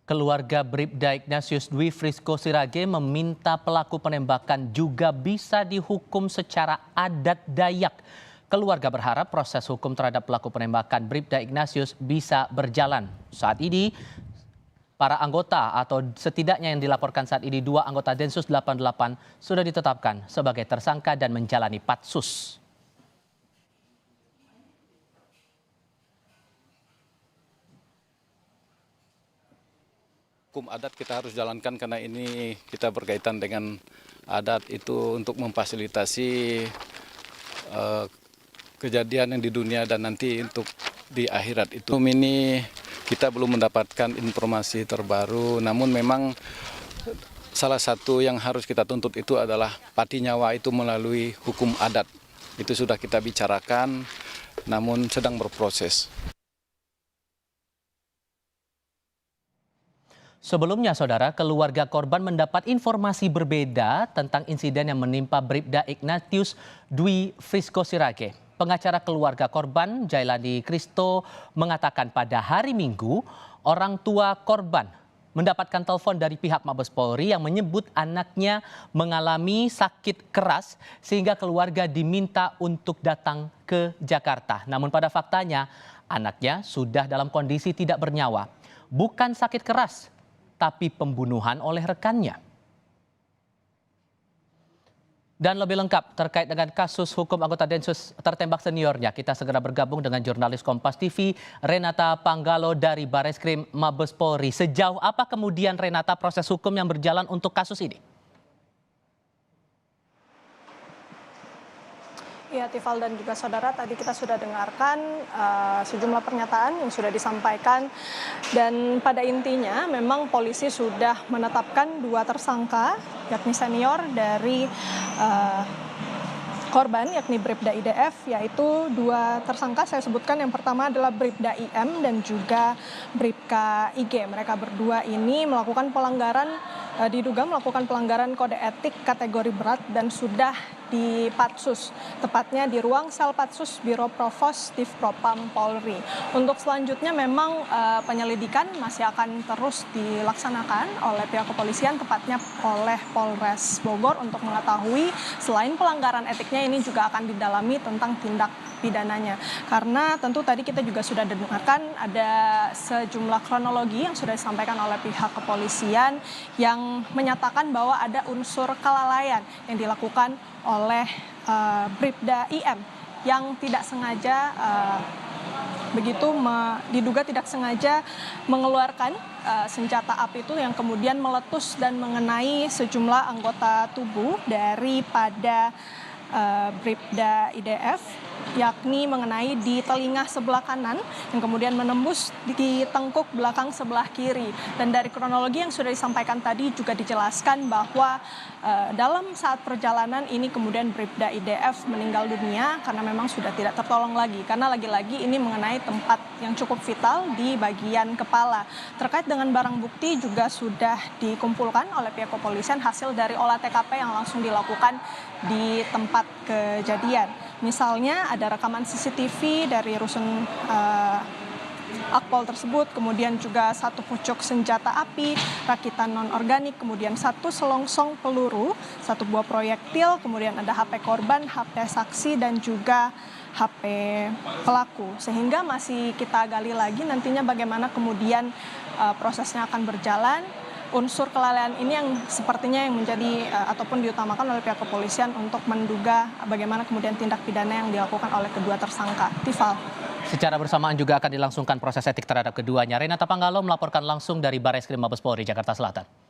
Keluarga Bribda Ignatius Dwi Frisco Sirage meminta pelaku penembakan juga bisa dihukum secara adat Dayak. Keluarga berharap proses hukum terhadap pelaku penembakan Bribda Ignatius bisa berjalan. Saat ini, para anggota atau setidaknya yang dilaporkan saat ini 2 anggota Densus 88 sudah ditetapkan sebagai tersangka dan menjalani patsus. Hukum adat kita harus jalankan karena ini kita berkaitan dengan adat itu untuk memfasilitasi kejadian yang di dunia dan nanti untuk di akhirat itu. Ini kita belum mendapatkan informasi terbaru, namun memang salah satu yang harus kita tuntut itu adalah pati nyawa itu melalui hukum adat. Itu sudah kita bicarakan, namun sedang berproses. Sebelumnya, saudara, keluarga korban mendapat informasi berbeda tentang insiden yang menimpa Bribda Ignatius Dwi Frisco Sirage. Pengacara keluarga korban, Jailani Kristo, mengatakan pada hari Minggu, orang tua korban mendapatkan telepon dari pihak Mabes Polri yang menyebut anaknya mengalami sakit keras sehingga keluarga diminta untuk datang ke Jakarta. Namun pada faktanya, anaknya sudah dalam kondisi tidak bernyawa. Bukan sakit keras, tapi pembunuhan oleh rekannya. Dan lebih lengkap terkait dengan kasus hukum anggota Densus tertembak seniornya, kita segera bergabung dengan jurnalis Kompas TV Renata Panggalo dari Bareskrim Mabes Polri. Sejauh apa kemudian, Renata, proses hukum yang berjalan untuk kasus ini? Ya, Tifal dan juga saudara, tadi kita sudah dengarkan sejumlah pernyataan yang sudah disampaikan, dan pada intinya memang polisi sudah menetapkan 2 tersangka, yakni senior dari korban, yakni Bribda IDF, yaitu 2 tersangka saya sebutkan. Yang pertama adalah Bribda IM dan juga Bribka IG. Mereka berdua ini diduga melakukan pelanggaran kode etik kategori berat dan sudah dipatsus, tepatnya di ruang sel patsus Biro Provos Divpropam Polri. Untuk selanjutnya memang penyelidikan masih akan terus dilaksanakan oleh pihak kepolisian, tepatnya oleh Polres Bogor, untuk mengetahui selain pelanggaran etiknya ini juga akan didalami tentang tindak pidananya. Karena tentu tadi kita juga sudah dengarkan ada sejumlah kronologi yang sudah disampaikan oleh pihak kepolisian yang menyatakan bahwa ada unsur kelalaian yang dilakukan oleh Bribda IM yang tidak sengaja diduga tidak sengaja mengeluarkan senjata api itu yang kemudian meletus dan mengenai sejumlah anggota tubuh daripada Bribda IDF, yakni mengenai di telinga sebelah kanan yang kemudian menembus di tengkuk belakang sebelah kiri. Dan dari kronologi yang sudah disampaikan tadi juga dijelaskan bahwa dalam saat perjalanan ini kemudian Bribda IDF meninggal dunia karena memang sudah tidak tertolong lagi, karena lagi-lagi ini mengenai tempat yang cukup vital di bagian kepala. Terkait dengan barang bukti juga sudah dikumpulkan oleh pihak kepolisian hasil dari olah TKP yang langsung dilakukan di tempat kejadian. Misalnya ada rekaman CCTV dari rusun Akpol tersebut, kemudian juga 1 pucuk senjata api rakitan non-organik, kemudian 1 selongsong peluru, 1 buah proyektil, kemudian ada HP korban, HP saksi, dan juga HP pelaku. Sehingga masih kita gali lagi nantinya bagaimana kemudian prosesnya akan berjalan. Unsur kelalaian ini yang sepertinya yang menjadi ataupun diutamakan oleh pihak kepolisian untuk menduga bagaimana kemudian tindak pidana yang dilakukan oleh kedua tersangka. Tifal. Secara bersamaan juga akan dilangsungkan proses etik terhadap keduanya. Renata Panggalo melaporkan langsung dari Bareskrim Mabes Polri, Jakarta Selatan.